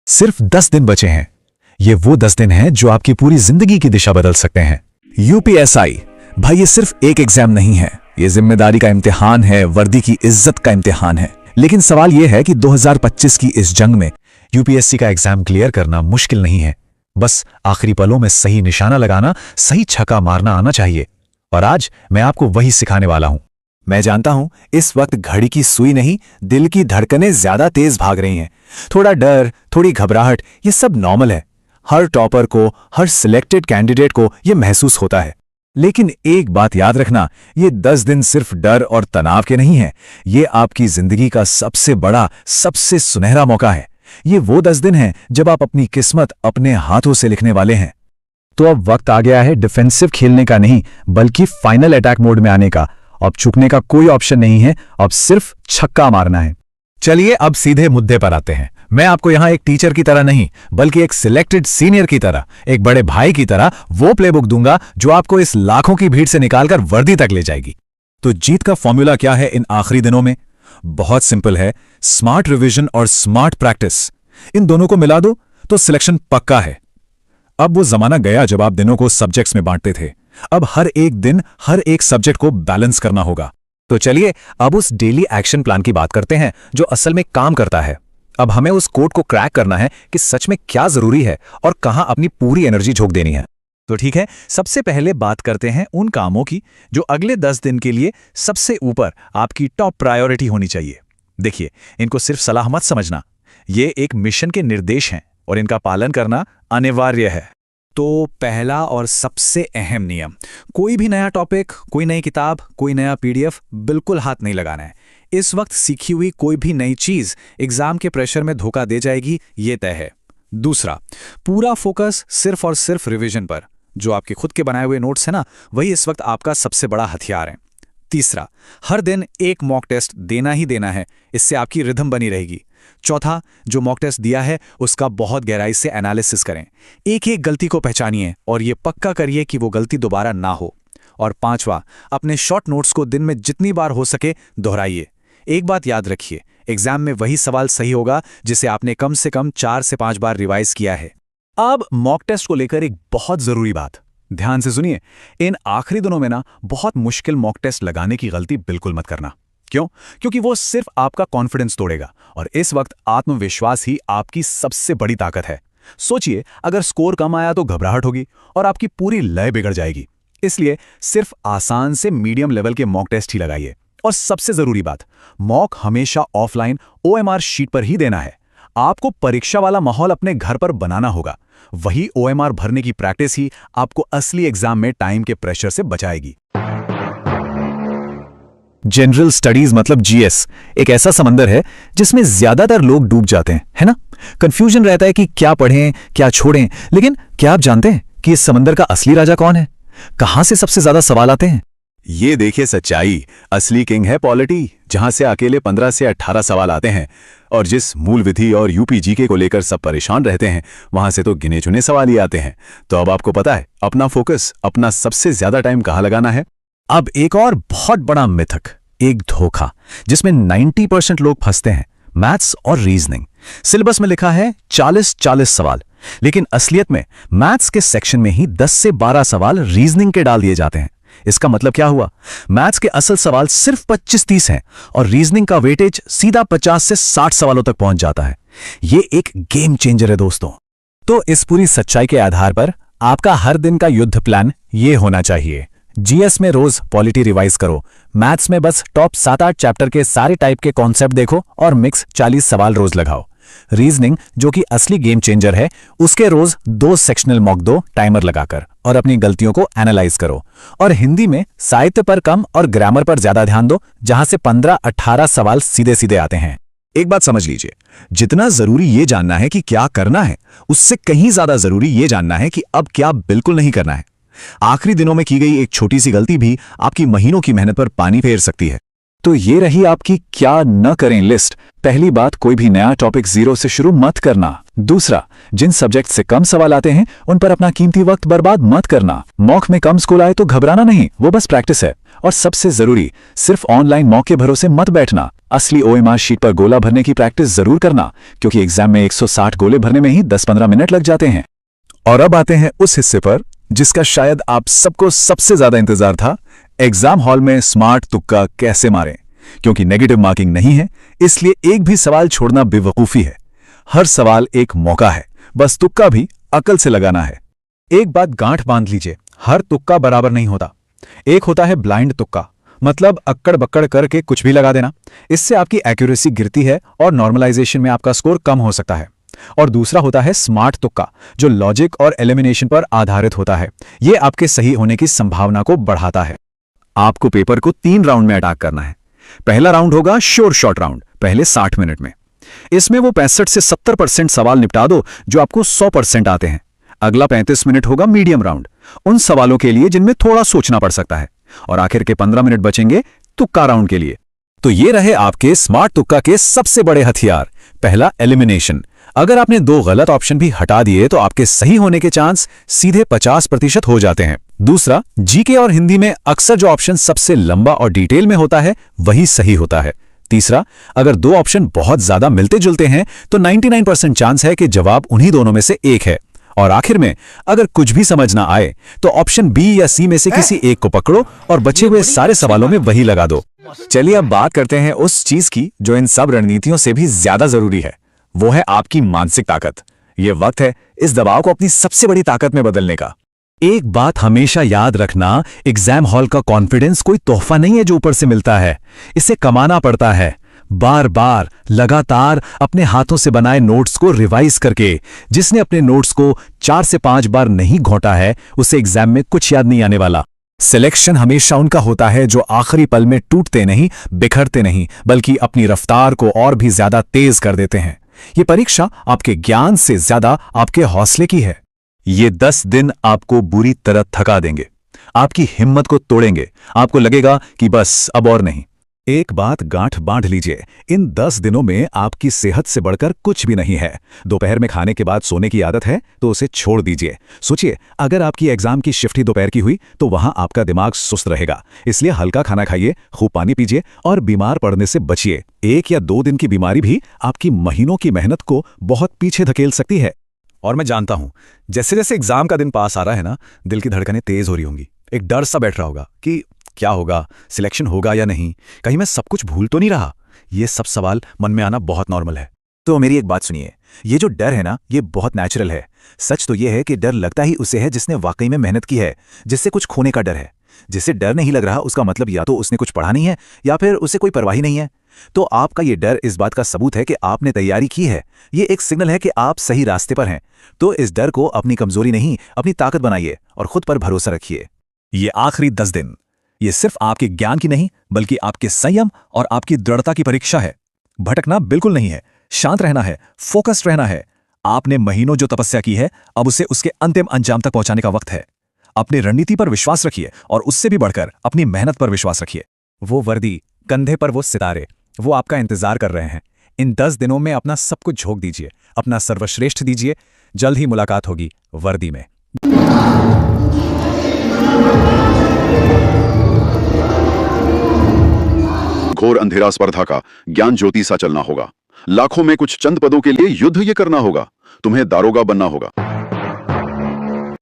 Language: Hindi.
सिर्फ 10 दिन बचे हैं। ये वो 10 दिन हैं जो आपकी पूरी जिंदगी की दिशा बदल सकते हैं। यूपीएसआई भाई, ये सिर्फ एक एग्जाम नहीं है, ये जिम्मेदारी का इम्तिहान है, वर्दी की इज्जत का इम्तिहान है। लेकिन सवाल यह है कि 2025 की इस जंग में यूपीएससी का एग्जाम क्लियर करना मुश्किल नहीं है। बस आखिरी पलों में सही निशाना लगाना, सही छक्का मारना आना चाहिए। और आज मैं आपको वही सिखाने वाला हूं। मैं जानता हूं इस वक्त घड़ी की सुई नहीं, दिल की धड़कनें ज्यादा तेज भाग रही हैं। थोड़ा डर, थोड़ी घबराहट, ये सब नॉर्मल है। हर टॉपर को, हर सिलेक्टेड कैंडिडेट को यह महसूस होता है। लेकिन एक बात याद रखना, ये 10 दिन सिर्फ डर और तनाव के नहीं है, ये आपकी जिंदगी का सबसे बड़ा, सबसे सुनहरा मौका है। ये वो 10 दिन हैं जब आप अपनी किस्मत अपने हाथों से लिखने वाले हैं। तो अब वक्त आ गया है डिफेंसिव खेलने का नहीं, बल्कि फाइनल अटैक मोड में आने का। अब चुकने का कोई ऑप्शन नहीं है, अब सिर्फ छक्का मारना है। चलिए अब सीधे मुद्दे पर आते हैं। मैं आपको यहां एक टीचर की तरह नहीं, बल्कि एक सिलेक्टेड सीनियर की तरह, एक बड़े भाई की तरह वो प्लेबुक दूंगा जो आपको इस लाखों की भीड़ से निकालकर वर्दी तक ले जाएगी। तो जीत का फॉर्मूला क्या है इन आखिरी दिनों में? बहुत सिंपल है, स्मार्ट रिवीजन और स्मार्ट प्रैक्टिस। इन दोनों को मिला दो तो सिलेक्शन पक्का है। अब वो जमाना गया जब आप दिनों को सब्जेक्ट्स में बांटते थे। अब हर एक दिन, हर एक सब्जेक्ट को बैलेंस करना होगा। तो चलिए अब उस डेली एक्शन प्लान की बात करते हैं जो असल में काम करता है। अब हमें उस कोड को क्रैक करना है कि सच में क्या जरूरी है और कहां अपनी पूरी एनर्जी झोंक देनी है। तो ठीक है, सबसे पहले बात करते हैं उन कामों की जो अगले 10 दिन के लिए सबसे ऊपर आपकी टॉप प्रायोरिटी होनी चाहिए। देखिए, इनको सिर्फ सलाह मत समझना, ये एक मिशन के निर्देश हैं और इनका पालन करना अनिवार्य है। तो पहला और सबसे अहम नियम, कोई भी नया टॉपिक, कोई नई किताब, कोई नया पीडीएफ बिल्कुल हाथ नहीं लगाना है। इस वक्त सीखी हुई कोई भी नई चीज एग्जाम के प्रेशर में धोखा दे जाएगी, ये तय है। दूसरा, पूरा फोकस सिर्फ और सिर्फ रिवीजन पर। जो आपके खुद के बनाए हुए नोट्स है ना, वही इस वक्त आपका सबसे बड़ा हथियार है। तीसरा, हर दिन एक मॉक टेस्ट देना ही देना है, इससे आपकी रिदम बनी रहेगी। चौथा, जो मॉक टेस्ट दिया है उसका बहुत गहराई से एनालिसिस करें, एक एक गलती को पहचानिए और ये पक्का करिए कि वो गलती दोबारा ना हो। और पांचवा, अपने शॉर्ट नोट्स को दिन में जितनी बार हो सके दोहराइए। एक बात याद रखिए, एग्जाम में वही सवाल सही होगा जिसे आपने कम से कम 4 से 5 बार रिवाइज किया है। अब मॉक टेस्ट को लेकर एक बहुत जरूरी बात, ध्यान से सुनिए। इन आखिरी दिनों में ना बहुत मुश्किल मॉक टेस्ट लगाने की गलती बिल्कुल मत करना। क्यों? क्योंकि वो सिर्फ आपका कॉन्फिडेंस तोड़ेगा और इस वक्त आत्मविश्वास ही आपकी सबसे बड़ी ताकत है। सोचिए, अगर स्कोर कम आया तो घबराहट होगी और आपकी पूरी लय बिगड़ जाएगी। इसलिए सिर्फ आसान से मीडियम लेवल के मॉक टेस्ट ही लगाइए। और सबसे जरूरी बात, मॉक हमेशा ऑफलाइन ओएमआर शीट पर ही देना है। आपको परीक्षा वाला माहौल अपने घर पर बनाना होगा। वही ओएमआर भरने की प्रैक्टिस ही आपको असली एग्जाम में टाइम के प्रेशर से बचाएगी। जनरल स्टडीज मतलब जीएस एक ऐसा समंदर है जिसमें ज्यादातर लोग डूब जाते हैं, है ना? कंफ्यूजन रहता है कि क्या पढ़ें, क्या छोड़ें। लेकिन क्या आप जानते हैं कि इस समंदर का असली राजा कौन है? कहां से सबसे ज्यादा सवाल आते हैं? ये देखिए सच्चाई, असली किंग है पॉलिटी, जहां से अकेले 15 से 18 सवाल आते हैं। और जिस मूल विधि और यूपी जीके को लेकर सब परेशान रहते हैं, वहां से तो गिने चुने सवाल ही आते हैं। तो अब आपको पता है अपना फोकस, अपना सबसे ज्यादा टाइम कहां लगाना है। अब एक और बहुत बड़ा मिथक, एक धोखा जिसमें 90% लोग फंसते हैं, मैथ्स और रीजनिंग। सिलेबस में लिखा है 40-40 सवाल, लेकिन असलियत में मैथ्स के सेक्शन में ही 10 से 12 सवाल रीजनिंग के डाल दिए जाते हैं। इसका मतलब क्या हुआ? मैथ्स के असल सवाल सिर्फ 25-30 हैं और रीजनिंग का वेटेज सीधा 50 से 60 सवालों तक पहुंच जाता है। ये एक गेम चेंजर है दोस्तों। तो इस पूरी सच्चाई के आधार पर आपका हर दिन का युद्ध प्लान ये होना चाहिए। जीएस में रोज पॉलिटी रिवाइज करो, मैथ्स में बस टॉप 7-8 चैप्टर के सारे टाइप के कॉन्सेप्ट देखो और मिक्स 40 सवाल रोज लगाओ। रीजनिंग, जो कि असली गेम चेंजर है, उसके रोज 2 सेक्शनल मॉक दो टाइमर लगाकर और अपनी गलतियों को एनालाइज करो। और हिंदी में साहित्य पर कम और ग्रामर पर ज्यादा ध्यान दो, जहां से 15-18 सवाल सीधे सीधे आते हैं। एक बात समझ लीजिए, जितना जरूरी ये जानना है कि क्या करना है, उससे कहीं ज्यादा जरूरी ये जानना है कि अब क्या बिल्कुल नहीं करना है। आखिरी दिनों में की गई एक छोटी सी गलती भी आपकी महीनों की मेहनत पर पानी फेर सकती है। तो ये रही आपकी क्या न करें लिस्ट। पहली बात, कोई भी नया टॉपिक जीरो से शुरू मत करना। दूसरा, जिन सब्जेक्ट से कम सवाल आते हैं उन पर अपना कीमती वक्त बर्बाद मत करना। मॉक में कम स्कोर आए तो घबराना नहीं, वो बस प्रैक्टिस है। और सबसे जरूरी, सिर्फ ऑनलाइन मॉक के भरोसे मत बैठना। असली ओएमआर शीट पर गोला भरने की प्रैक्टिस जरूर करना, क्योंकि एग्जाम में 160 गोले भरने में ही 10-15 मिनट लग जाते हैं। और अब आते हैं उस हिस्से पर जिसका शायद आप सबको सबसे ज्यादा इंतजार था, एग्जाम हॉल में स्मार्ट तुक्का कैसे मारें। क्योंकि नेगेटिव मार्किंग नहीं है, इसलिए एक भी सवाल छोड़ना बेवकूफी है। हर सवाल एक मौका है, बस तुक्का भी अकल से लगाना है। एक बात गांठ बांध लीजिए, हर तुक्का बराबर नहीं होता। एक होता है ब्लाइंड तुक्का, मतलब अक्कड़ बक्कड़ करके कुछ भी लगा देना। इससे आपकी एक्यूरेसी गिरती है और नॉर्मलाइजेशन में आपका स्कोर कम हो सकता है। और दूसरा होता है स्मार्ट तुक्का, जो लॉजिक और एलिमिनेशन पर आधारित होता है। यह आपके सही होने की संभावना को बढ़ाता है। आपको पेपर को 3 राउंड में अटैक करना है। पहला राउंड होगा श्योर शॉट राउंड, पहले 60 मिनट में। इसमें वो 65 से 70% सवाल निपटा दो जो आपको 100% आते हैं। अगला 35 मिनट होगा मीडियम राउंड, उन सवालों के लिए जिनमें थोड़ा सोचना पड़ सकता है। और आखिर के 15 मिनट बचेंगे तुक्का राउंड के लिए। तो ये रहे आपके स्मार्ट तुक्का के सबसे बड़े हथियार। पहला, एलिमिनेशन। अगर आपने 2 गलत ऑप्शन भी हटा दिए तो आपके सही होने के चांस सीधे 50% हो जाते हैं। दूसरा, जीके और हिंदी में अक्सर जो ऑप्शन सबसे लंबा और डिटेल में होता है वही सही होता है। तीसरा, अगर 2 ऑप्शन बहुत ज्यादा मिलते जुलते हैं तो 99% चांस है कि जवाब उन्हीं दोनों में से एक है। और आखिर में, अगर कुछ भी समझ ना आए तो ऑप्शन बी या सी में से किसी एक को पकड़ो और बचे हुए सारे सवालों में वही लगा दो। चलिए अब बात करते हैं उस चीज की जो इन सब रणनीतियों से भी ज्यादा जरूरी है। वो है आपकी मानसिक ताकत। यह वक्त है इस दबाव को अपनी सबसे बड़ी ताकत में बदलने का। एक बात हमेशा याद रखना, एग्जाम हॉल का कॉन्फिडेंस कोई तोहफा नहीं है जो ऊपर से मिलता है। इसे कमाना पड़ता है, बार बार लगातार अपने हाथों से बनाए नोट्स को रिवाइज करके। जिसने अपने नोट्स को 4 से 5 बार नहीं घोंटा है उसे एग्जाम में कुछ याद नहीं आने वाला। सिलेक्शन हमेशा उनका होता है जो आखिरी पल में टूटते नहीं, बिखरते नहीं, बल्कि अपनी रफ्तार को और भी ज्यादा तेज कर देते हैं। ये परीक्षा आपके ज्ञान से ज्यादा आपके हौसले की है। ये 10 दिन आपको बुरी तरह थका देंगे, आपकी हिम्मत को तोड़ेंगे। आपको लगेगा कि बस अब और नहीं। एक बात गांठ बांध लीजिए, इन 10 दिनों में आपकी सेहत से बढ़कर कुछ भी नहीं है। दोपहर में खाने के बाद सोने की आदत है तो उसे छोड़ दीजिए। सोचिए, अगर आपकी एग्जाम की शिफ्ट ही दोपहर की हुई तो वहां आपका दिमाग सुस्त रहेगा। इसलिए हल्का खाना खाइए, खूब पानी पीजिए और बीमार पड़ने से बचिए। 1 या 2 दिन की बीमारी भी आपकी महीनों की मेहनत को बहुत पीछे धकेल सकती है। और मैं जानता हूं, जैसे जैसे एग्जाम का दिन पास आ रहा है ना, दिल की धड़कनें तेज हो रही होंगी। एक डर सा बैठ रहा होगा कि क्या होगा, सिलेक्शन होगा या नहीं, कहीं मैं सब कुछ भूल तो नहीं रहा। ये सब सवाल मन में आना बहुत नॉर्मल है। तो मेरी एक बात सुनिए, ये जो डर है ना, ये बहुत नेचुरल है। सच तो ये है कि डर लगता ही उसे है जिसने वाकई में मेहनत की है, जिससे कुछ खोने का डर है। जिसे डर नहीं लग रहा उसका मतलब या तो उसने कुछ पढ़ा नहीं है या फिर उसे कोई परवाह ही नहीं है। तो आपका ये डर इस बात का सबूत है कि आपने तैयारी की है। ये एक सिग्नल है कि आप सही रास्ते पर हैं। तो इस डर को अपनी कमजोरी नहीं, अपनी ताकत बनाइए और खुद पर भरोसा रखिए। ये आखिरी 10 दिन, ये सिर्फ आपके ज्ञान की नहीं बल्कि आपके संयम और आपकी दृढ़ता की परीक्षा है। भटकना बिल्कुल नहीं है, शांत रहना है, फोकस्ड रहना है। आपने महीनों जो तपस्या की है, अब उसे उसके अंतिम अंजाम तक पहुंचाने का वक्त है। अपनी रणनीति पर विश्वास रखिए और उससे भी बढ़कर अपनी मेहनत पर विश्वास रखिए। वो वर्दी, कंधे पर वो सितारे, वो आपका इंतजार कर रहे हैं। इन 10 दिनों में अपना सब कुछ झोंक दीजिए, अपना सर्वश्रेष्ठ दीजिए। जल्द ही मुलाकात होगी वर्दी में। घोर अंधेरा स्पर्धा का ज्ञान ज्योति सा चलना होगा। लाखों में कुछ चंद पदों के लिए युद्ध ये करना होगा। तुम्हें दारोगा बनना होगा।